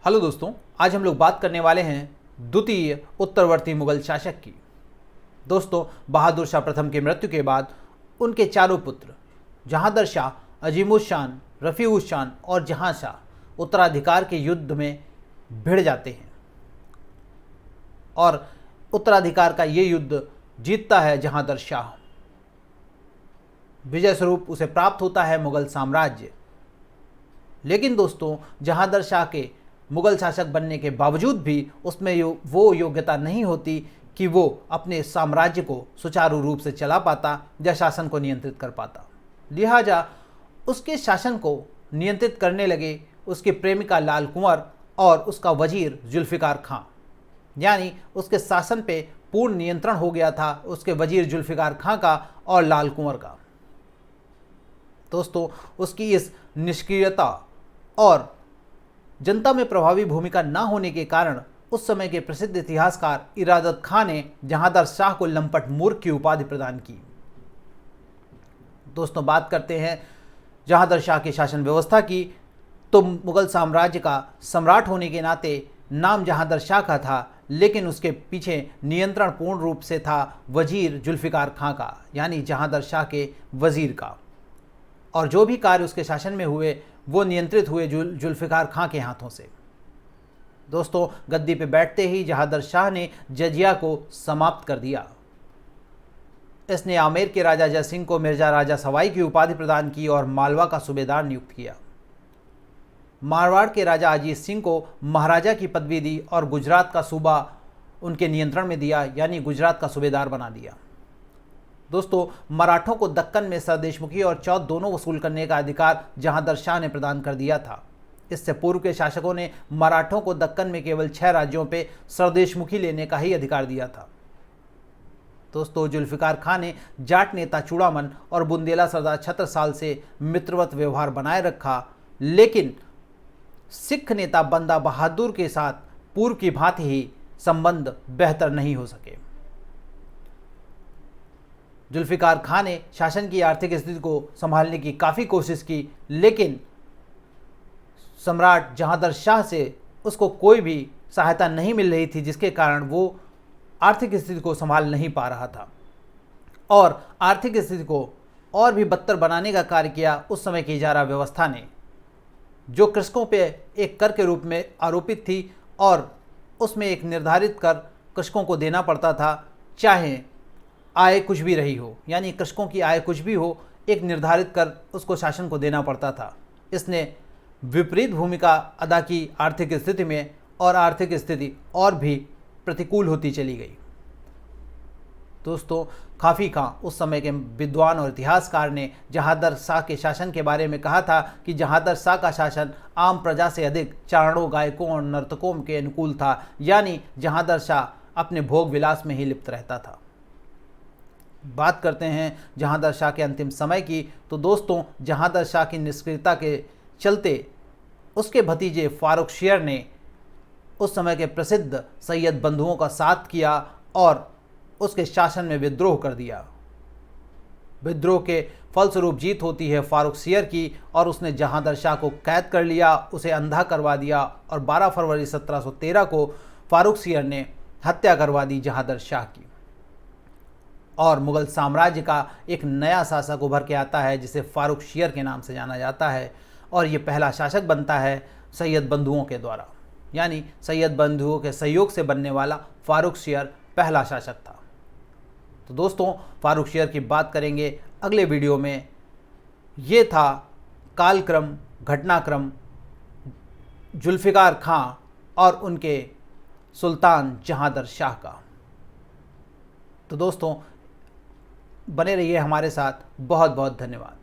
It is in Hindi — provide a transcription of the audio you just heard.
हेलो दोस्तों, आज हम लोग बात करने वाले हैं द्वितीय उत्तरवर्ती मुगल शासक की। दोस्तों, बहादुर शाह प्रथम की मृत्यु के बाद उनके चारों पुत्र जहांदर शाह, अजीमुस शान, रफ़ीउस शान और जहां शाह उत्तराधिकार के युद्ध में भिड़ जाते हैं और उत्तराधिकार का ये युद्ध जीतता है जहांदर शाह। विजय स्वरूप उसे प्राप्त होता है मुगल साम्राज्य। लेकिन दोस्तों, जहांदर शाह के मुगल शासक बनने के बावजूद भी उसमें वो योग्यता नहीं होती कि वो अपने साम्राज्य को सुचारू रूप से चला पाता या शासन को नियंत्रित कर पाता। लिहाजा उसके शासन को नियंत्रित करने लगे उसकी प्रेमिका लाल कुंवर और उसका वजीर जुल्फ़िकार खां। यानी उसके शासन पे पूर्ण नियंत्रण हो गया था उसके वजीर जुल्फ़िकार खां का और लाल कुंवर का। दोस्तों, उसकी इस निष्क्रियता और जनता में प्रभावी भूमिका न होने के कारण उस समय के प्रसिद्ध इतिहासकार इरादत खां ने जहांदर शाह को लंपट मूर्ख की उपाधि प्रदान की। दोस्तों, बात करते हैं जहांदर शाह की शासन व्यवस्था की, तो मुगल साम्राज्य का सम्राट होने के नाते नाम जहांदर शाह का था, लेकिन उसके पीछे नियंत्रण पूर्ण रूप से था वजीर जुल्फ़िकार खां का, यानी जहांदर शाह के वजीर का। और जो भी कार्य उसके शासन में हुए वो नियंत्रित हुए जुल्फ़िकार खां के हाथों से। दोस्तों, गद्दी पे बैठते ही जहांदर शाह ने जजिया को समाप्त कर दिया। इसने आमेर के राजा जय सिंह को मिर्जा राजा सवाई की उपाधि प्रदान की और मालवा का सूबेदार नियुक्त किया। मारवाड़ के राजा अजीत सिंह को महाराजा की पदवी दी और गुजरात का सूबा उनके नियंत्रण में दिया, यानी गुजरात का सूबेदार बना दिया। दोस्तों, मराठों को दक्कन में सरदेशमुखी और चौथ दोनों वसूल करने का अधिकार जहांदर शाह ने प्रदान कर दिया था। इससे पूर्व के शासकों ने मराठों को दक्कन में केवल 6 राज्यों पे सरदेशमुखी लेने का ही अधिकार दिया था। दोस्तों, जुल्फ़िकार खां ने जाट नेता चूड़ामन और बुंदेला सरदार छत्रसाल से मित्रवत व्यवहार बनाए रखा, लेकिन सिख नेता बंदा बहादुर के साथ पूर्व की भांति ही संबंध बेहतर नहीं हो सके। जुल्फ़िकार खां ने शासन की आर्थिक स्थिति को संभालने की काफ़ी कोशिश की, लेकिन सम्राट जहांदर शाह से उसको कोई भी सहायता नहीं मिल रही थी, जिसके कारण वो आर्थिक स्थिति को संभाल नहीं पा रहा था और आर्थिक स्थिति को और भी बदतर बनाने का कार्य किया उस समय की इजारा व्यवस्था ने, जो कृषकों पे एक कर के रूप में आरोपित थी और उसमें एक निर्धारित कर कृषकों को देना पड़ता था, चाहे आय कुछ भी रही हो, यानी कृषकों की आय कुछ भी हो, एक निर्धारित कर उसको शासन को देना पड़ता था। इसने विपरीत भूमिका अदा की आर्थिक स्थिति में और आर्थिक स्थिति और भी प्रतिकूल होती चली गई। दोस्तों, काफ़ी खां उस समय के विद्वान और इतिहासकार ने जहांदर शाह के शासन के बारे में कहा था कि जहांदर शाह का शासन आम प्रजा से अधिक चारणों, गायकों और नर्तकों के अनुकूल था, यानी जहांदर शाह अपने भोग विलास में ही लिप्त रहता था। बात करते हैं जहांदर शाह के अंतिम समय की, तो दोस्तों, जहांदर शाह की निष्क्रियता के चलते उसके भतीजे फारूक शेर ने उस समय के प्रसिद्ध सैयद बंधुओं का साथ किया और उसके शासन में विद्रोह कर दिया। विद्रोह के फलस्वरूप जीत होती है फारूक शेर की और उसने जहांदर शाह को कैद कर लिया, उसे अंधा करवा दिया और 12 फरवरी 1713 को फारूक शेर ने हत्या करवा दी जहांदर शाह की। और मुगल साम्राज्य का एक नया शासक उभर के आता है जिसे फारूक शेर के नाम से जाना जाता है, और ये पहला शासक बनता है सैयद बंधुओं के द्वारा, यानी सैयद बंधुओं के सहयोग से बनने वाला फारूक शेर पहला शासक था। तो दोस्तों, फारूक शेर की बात करेंगे अगले वीडियो में। ये था कालक्रम, घटनाक्रम जुल्फ़िकार खां और उनके सुल्तान जहांदर शाह का। तो दोस्तों, बने रहिए हमारे साथ। बहुत बहुत धन्यवाद।